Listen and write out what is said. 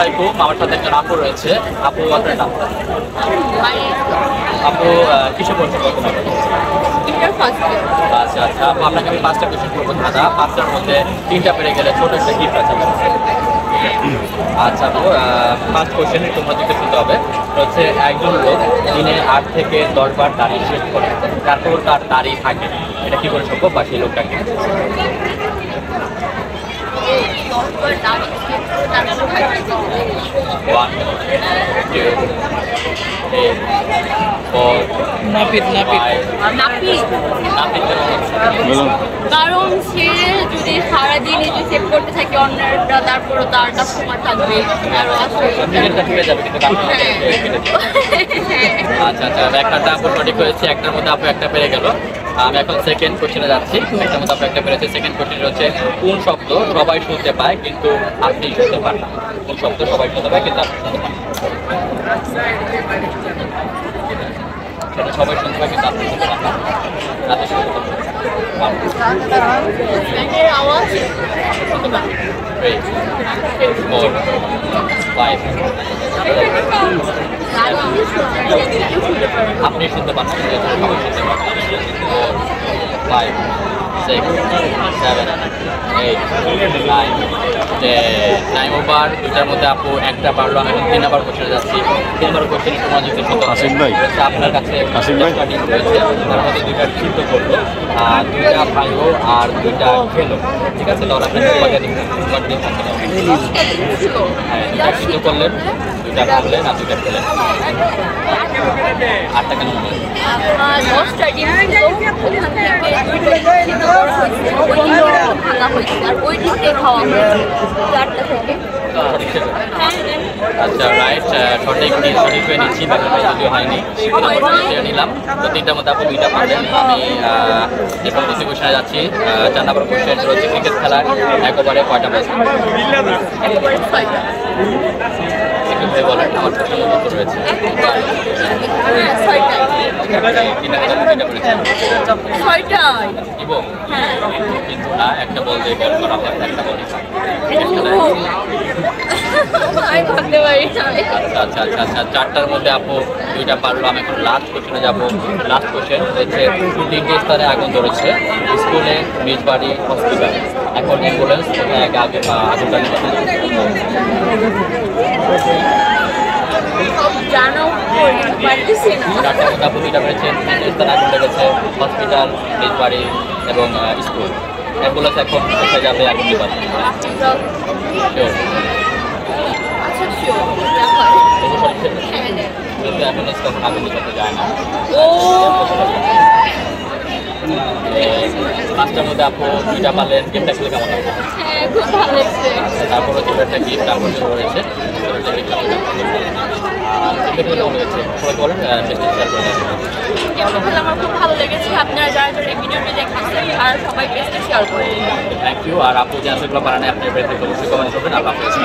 আলাইকুম, আমার সাথে একজন আপু রয়েছে। আপু আপনার নাম? আপু কিসে পড়ছে বর্তমানে? আচ্ছা আচ্ছা, আপু আপনাকে আমি 5টা কোয়েশ্চেন করবো দাদা। 5টার মধ্যে 3টা পেরে গেলে ছোট একটা গিফট আছে। আচ্ছা আপু, ফার্স্ট কোয়েশ্চেনে তোমরা দিকে শুনতে হবে হচ্ছে, একজন লোক দিনে 8 থেকে 10 বার দাড়ি শেভ করে, তারপর তার দাড়ি থাকে, এটা কি করে সম্ভব বা সেই লোকটাকে? One, two, three, four, নাপিত কারণ সে যদি সারাদিন এই যে সেভ করতে থাকে অন্যরা, তারপরে তার কাস্টমার থাকবে আরো আসবে। নিজেরটা ঠিক যাবে কিন্তু আচ্ছা আচ্ছা, একটা আপু সঠিক হয়েছে, একটার মধ্যে আপু একটা পেরে গেল। আমি এখন সেকেন্ড কোশ্চেনে যাচ্ছি। একটার মধ্যে আপু একটা পেরেছে। সেকেন্ড কোশ্চেন হচ্ছে, কোন শব্দ সবাই শুনতে পায় কিন্তু আপনি শুনতে পান না? কোন শব্দ সবাই শুনতে পায় কিন্তু আপনি শুনতে পান না? সেটা সবাই শুনতে পায় কিন্তু আপনি শুনতে পান না। রাতে শুনতে পান না। আওয়াজ 3, 4, 5, আপনি শুনতে পান না, সবাই শুনতে পান। 4, 5, 6, 7, 8, 9, 10। Time over. দুইটার মধ্যে আপু একটা পারলো। আমি 3 নাম্বার কোশ্চেনে যাচ্ছি। 3 নাম্বার কোশ্চেন তোমার যদি শুনতে আসিফ ভাই, আপনার কাছে আসিফ ভাই। রয়েছে, তার মধ্যে 2টা সিদ্ধ করলো, আর 2টা ভাঙলো আর 2টা খেলো। ঠিক আছে, তাহলে আপনাকে কয়টা দিন থাকতে হবে? হ্যাঁ, 2টা সিদ্ধ করলেন, 2টা ভাঙলেন আর 2টা খেলেন। 8টা কেন বললেন? 10টা ডিম ছিল, ওখান থেকে ভাঙা হয়েছে আর ওই ডিমটাই খাওয়া হয়েছে 4টা থেকে। সঠিক ছিল। আচ্ছা রাইট, সঠিক হয়ে নিচ্ছি, ব্যাপারটা যদিও হয়নি, নিলাম। তো 3টার মধ্যে আপনি 2টা পারলেন। আমি এখন দ্বিতীয় কোশ্চেনে যাচ্ছি। 4 নাম্বার কোশ্চেন হচ্ছে, ক্রিকেট খেলার একবারে কয়টা ম্যাচ? একবারে 6টা। একটু ভেবে বলেন, আমার ছোট উত্তর রয়েছে। 6টাই। 6টাই দিব কিন্তু না, একটা বল দিয়ে গোল করা হয়, একটা বল ক্রিকেট খেলায়। আমি ভাবতে পারি না। আচ্ছা আচ্ছা আচ্ছা আচ্ছা, 4টার মধ্যে আপু 2টা পারলো। আমি এখন লাস্ট কোশ্চেনে যাবো। লাস্ট কোশ্চেন হচ্ছে, 3টে স্তরে আগুন ধরেছে, স্কুলে, নিজ বাড়ি, হসপিটাল। এখন অ্যাম্বুলেন্স আগুনটা নিতে জানো পারতেছি না। 4টার মধ্যে আপু 2টা পেরেছেন। 3টে স্তরে আগুন লেগেছে, হসপিটাল, নিজ বাড়ি এবং স্কুল। অ্যাম্বুলেন্স এখন কোথায় যাবে আগুন নিবাতে? আচ্ছা শিওর দেখা কিন্তু অ্যাম্বুলেন্স তখন আগুন নিবাতে যায় না। ও 5টার মধ্যে আপু 2টা পারলেন। গেমটা খেলে কেমন লাগবে? হ্যাঁ, খুব ভালো লাগছে। তারপরে ছোট একটা গিফট আকর্ষণ রয়েছে। সবাই বলেন, বেশি শেয়ার করে দেন। গেমটা খেলে আমার খুব ভালো লেগেছে। আপনারা যারা যারা এই ভিডিওটি দেখতেছেন আর সবাই বেস্টে শেয়ার করুন। Thank you. আর আপু যে আনসারগুলো পারেন আপনি অবশ্যই কমেন্ট করবেন। আল্লাহ হাফেজ।